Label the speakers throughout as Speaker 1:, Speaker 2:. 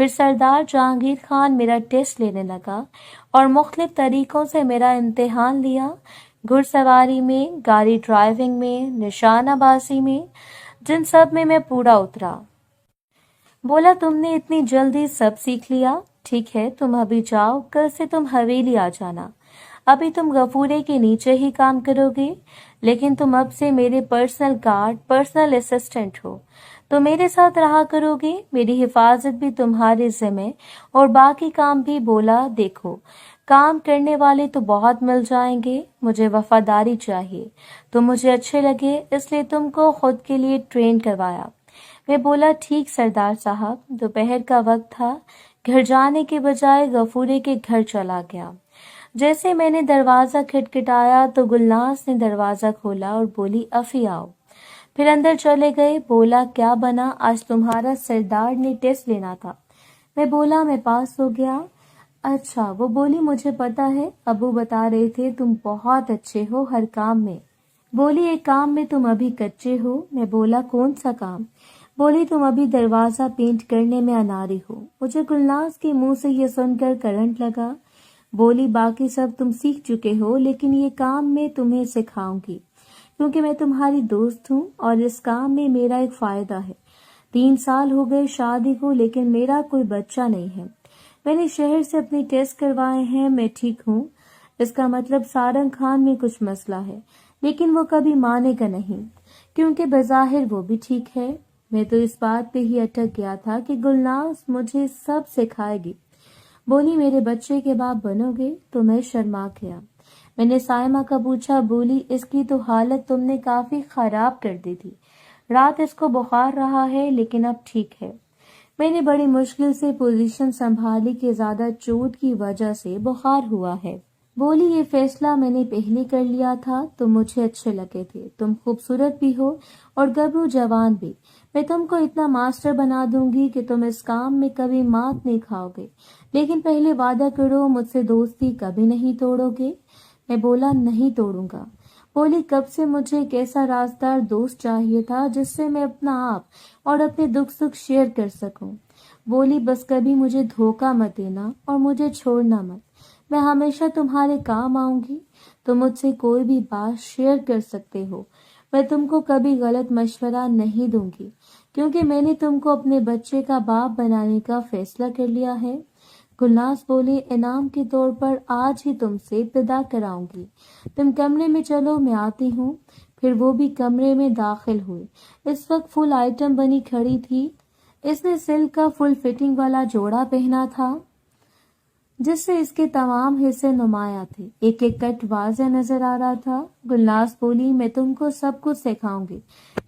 Speaker 1: پھر سردار جہانگیر خان میرا ٹیسٹ لینے لگا اور مختلف طریقوں سے میرا امتحان لیا، گھڑ سواری میں، گاڑی ڈرائیونگ میں، نشانہ بازی میں، جن سب میں پورا اترا۔ بولا تم نے اتنی جلدی سب سیکھ لیا، ٹھیک ہے تم ابھی جاؤ، کل سے تم حویلی آ جانا، ابھی تم غفورے کے نیچے ہی کام کرو گے، لیکن تم اب سے میرے پرسنل گارڈ، پرسنل اسسٹنٹ ہو، تو میرے ساتھ رہا کرو گے، میری حفاظت بھی تمہارے ذمہ اور باقی کام بھی۔ بولا دیکھو کام کرنے والے تو بہت مل جائیں گے، مجھے وفاداری چاہیے، تم مجھے اچھے لگے اس لیے تم کو خود کے لیے ٹرین کروایا۔ میں بولا ٹھیک سردار صاحب۔ دوپہر کا وقت تھا، گھر جانے کے بجائے غفورے کے گھر چلا گیا۔ جیسے میں نے دروازہ کھٹکھٹایا تو گلناز نے دروازہ کھولا اور بولی افی آؤ۔ پھر اندر چلے گئے۔ بولا کیا بنا، آج تمہارا سردار نے ٹیسٹ لینا تھا۔ میں بولا میں پاس ہو گیا۔ اچھا، وہ بولی مجھے پتا ہے، ابو بتا رہے تھے تم بہت اچھے ہو ہر کام میں۔ بولی ایک کام میں تم ابھی کچے ہو۔ میں بولا کون سا کام؟ بولی تم ابھی دروازہ پینٹ کرنے میں اناری ہو۔ مجھے گلناز کے منہ سے یہ سن کر کرنٹ لگا۔ بولی باقی سب تم سیکھ چکے ہو، لیکن یہ کام میں تمہیں سکھاؤں گی کیونکہ میں تمہاری دوست ہوں اور اس کام میں میرا ایک فائدہ ہے۔ 3 سال ہو گئے شادی کو، لیکن میرا کوئی بچہ نہیں ہے۔ میں نے شہر سے اپنے ٹیسٹ کروائے ہیں، میں ٹھیک ہوں۔ اس کا مطلب سارنگ خان میں کچھ مسئلہ ہے، لیکن وہ کبھی مانے گا نہیں کیونکہ بظاہر وہ بھی ٹھیک ہے۔ میں تو اس بات پہ ہی اٹک گیا تھا کہ گلناز مجھے سب سکھائے گی۔ بولی میرے بچے کے باپ بنو گے؟ تو میں شرما گیا۔ میں نے سائمہ کا پوچھا۔ بولی اس کی تو حالت تم نے کافی خراب کر دی تھی، رات اس کو بخار رہا ہے لیکن اب ٹھیک ہے۔ میں نے بڑی مشکل سے پوزیشن سنبھالی کہ زیادہ چوٹ کی وجہ سے بخار ہوا ہے۔ بولی یہ فیصلہ میں نے پہلے کر لیا تھا، تم مجھے اچھے لگے تھے، تم خوبصورت بھی ہو اور گبرو جوان بھی۔ میں تم کو اتنا ماسٹر بنا دوں گی کہ تم اس کام میں کبھی مات نہیں کھاؤ گے، لیکن پہلے وعدہ کرو مجھ سے دوستی کبھی نہیں توڑو گے۔ میں بولا نہیں توڑوں گا۔ بولی کب سے مجھے ایک ایسا رازدار دوست چاہیے تھا جس سے میں اپنا آپ اور اپنے دکھ سکھ شیئر کر سکوں۔ بولی بس کبھی مجھے دھوکہ مت دینا اور مجھے چھوڑنا مت، میں ہمیشہ تمہارے کام آؤں گی، تم مجھ سے کوئی بھی بات شیئر کر سکتے ہو، میں تم کو کبھی غلط مشورہ نہیں دوں گی کیونکہ میں نے تم کو اپنے بچے کا باپ بنانے کا فیصلہ کر لیا ہے۔ گلناز بولی انعام کے طور پر آج ہی تم سے ابتدا کراؤں گی، تم کمرے میں چلو میں آتی ہوں۔ پھر وہ بھی کمرے میں داخل ہوئے۔ اس وقت فل آئٹم بنی کھڑی تھی۔ اس نے سلک کا فل فٹنگ والا جوڑا پہنا تھا جس سے اس کے تمام حصے نمایاں تھے، ایک ایک کٹ واضح نظر آ رہا تھا۔ گلناز بولی میں تم کو سب کچھ سکھاؤں گی،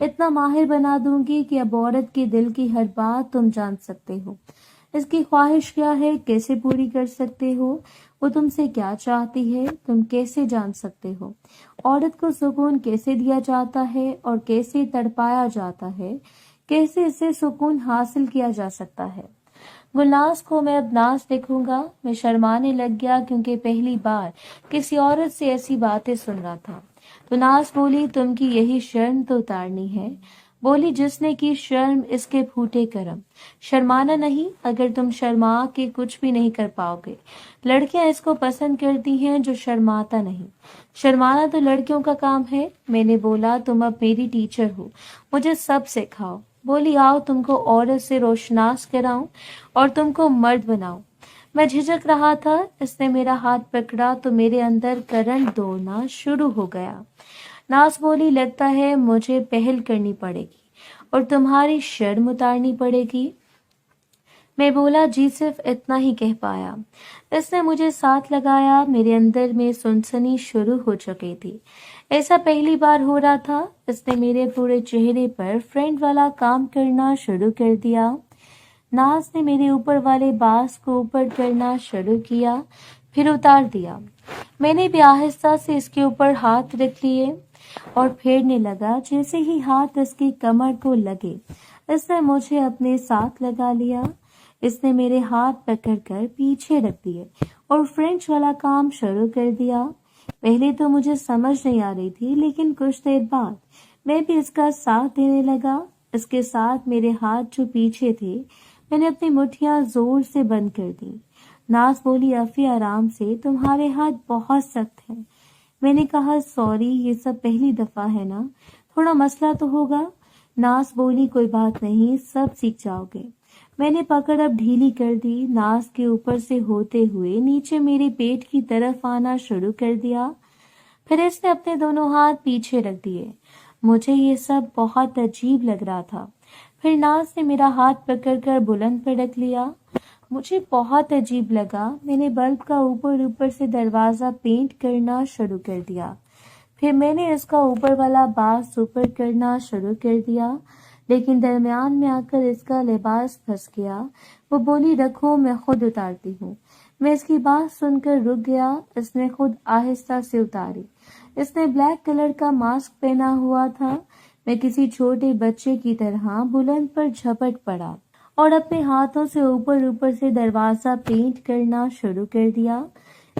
Speaker 1: اتنا ماہر بنا دوں گی کہ اب عورت کے دل کی ہر بات تم جان سکتے ہو، اس کی خواہش کیا ہے کیسے پوری کر سکتے ہو، وہ تم سے کیا چاہتی ہے تم کیسے جان سکتے ہو، عورت کو سکون کیسے دیا جاتا ہے اور کیسے تڑپایا جاتا ہے، کیسے اسے سکون حاصل کیا جا سکتا ہے۔ گلناز کو میں اب ناز دیکھوں گا۔ میں شرمانے لگ گیا کیونکہ پہلی بار کسی عورت سے ایسی باتیں سن رہا تھا۔ تو ناز بولی تم کی یہی شرم تو اتارنی ہے۔ بولی جس نے کی شرم اس کے پھوٹے کرم، شرمانا نہیں، اگر تم شرما کے کچھ بھی نہیں کر پاؤ گے۔ لڑکیاں اس کو پسند کرتی ہیں جو شرماتا نہیں، شرمانا تو لڑکیوں کا کام ہے۔ میں نے بولا تم اب میری ٹیچر ہو، مجھے سب سکھاؤ۔ بولی آؤ تم کو عورت سے روشناس کراؤں اور تم کو مرد بناؤں۔ میں جھجک رہا تھا، اس نے میرا ہاتھ پکڑا تو میرے اندر کرنٹ دوڑنا شروع ہو گیا۔ ناز بولی لگتا ہے مجھے پہل کرنی پڑے گی اور تمہاری شرم اتارنی پڑے گی۔ میں بولا جی صرف اتنا ہی کہہ پایا۔ اس نے مجھے ساتھ لگایا، میرے اندر میں سنسنی شروع ہو چکی تھی۔ ایسا پہلی بار ہو رہا تھا۔ اس نے میرے پورے چہرے پر فرینڈ والا کام کرنا شروع کر دیا۔ ناز نے میرے اوپر والے باز کو اوپر کرنا شروع کیا، پھر اتار دیا۔ میں نے بھی آہستہ سے اس کے اوپر ہاتھ رکھ لیے اور پھیرنے لگا۔ جیسے ہی ہاتھ اس کی کمر کو لگے، اس نے مجھے اپنے ساتھ لگا لیا۔ اس نے میرے ہاتھ پکڑ کر پیچھے رکھ دیے اور فرینچ والا کام شروع کر دیا۔ پہلے تو مجھے سمجھ نہیں آ رہی تھی، لیکن کچھ دیر بعد میں بھی اس کا ساتھ دینے لگا۔ اس کے ساتھ میرے ہاتھ جو پیچھے تھے میں نے اپنی مٹھیاں زور سے بند کر دی۔ ناز بولی افی آرام سے، تمہارے ہاتھ بہت سخت ہیں۔ میں نے کہا سوری، یہ سب پہلی دفعہ ہے نا، تھوڑا مسئلہ تو ہوگا۔ ناز بولی کوئی بات نہیں، سب سیکھ جاؤ گے۔ میں نے پکڑ اب ڈھیلی کر دی، ناز کے اوپر سے ہوتے ہوئے نیچے میرے پیٹ کی طرف آنا شروع کر دیا، پھر اس نے اپنے دونوں ہاتھ پیچھے رکھ دیے۔ مجھے یہ سب بہت عجیب لگ رہا تھا۔ پھر ناز نے میرا ہاتھ پکڑ کر بلند پر رکھ لیا۔ مجھے بہت عجیب لگا۔ میں نے بلب کا اوپر سے دروازہ پینٹ کرنا شروع کر دیا، پھر میں نے اس کا اوپر والا باز اوپر کرنا شروع کر دیا، لیکن درمیان میں آ کر اس کا لباس پھنس گیا۔ وہ بولی رکھو، میں خود اتارتی ہوں۔ میں اس کی بات سن کر رک گیا۔ اس نے خود آہستہ سے اتاری۔ اس نے بلیک کلر کا ماسک پہنا ہوا تھا۔ میں کسی چھوٹے بچے کی طرح بلند پر جھپٹ پڑا اور اپنے ہاتھوں سے اوپر سے دروازہ پینٹ کرنا شروع کر دیا۔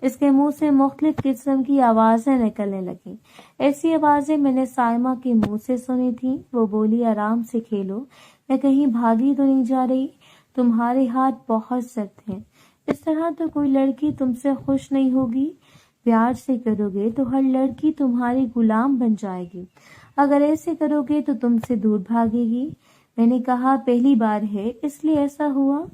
Speaker 1: اس کے منہ سے مختلف قسم کی آوازیں نکلنے لگیں۔ ایسی آوازیں میں نے سائمہ کے منہ سے سنی تھی۔ وہ بولی آرام سے کھیلو، میں کہیں بھاگی تو نہیں جا رہی، تمہارے ہاتھ بہت سخت ہیں، اس طرح تو کوئی لڑکی تم سے خوش نہیں ہوگی، پیار سے کرو گے تو ہر لڑکی تمہاری غلام بن جائے گی، اگر ایسے کرو گے تو تم سے دور بھاگے گی۔ میں نے کہا پہلی بار ہے اس لیے ایسا ہوا۔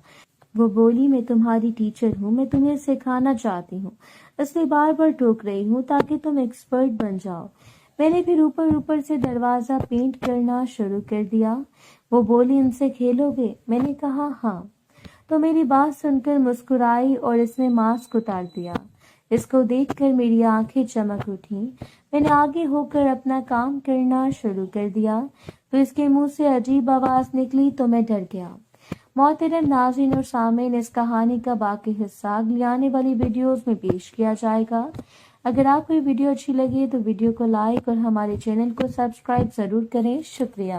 Speaker 1: وہ بولی میں تمہاری ٹیچر ہوں، میں تمہیں سکھانا چاہتی ہوں، اس لیے بار بار ٹوک رہی ہوں تاکہ تم ایکسپرٹ بن جاؤ۔ میں نے پھر اوپر سے دروازہ پینٹ کرنا شروع کر دیا۔ وہ بولی ان سے کھیلو گے؟ میں نے کہا ہاں۔ تو میری بات سن کر مسکرائی اور اس نے ماسک اتار دیا۔ اس کو دیکھ کر میری آنکھیں چمک اٹھیں۔ میں نے آگے ہو کر اپنا کام کرنا شروع کر دیا تو اس کے منہ سے عجیب آواز نکلی تو میں ڈر گیا۔ محترم ناظرین اور سامعین، اس کہانی کا باقی حصہ اگلی آنے والی ویڈیوز میں پیش کیا جائے گا۔ اگر آپ کو یہ ویڈیو اچھی لگی تو ویڈیو کو لائک اور ہمارے چینل کو سبسکرائب ضرور کریں۔ شکریہ۔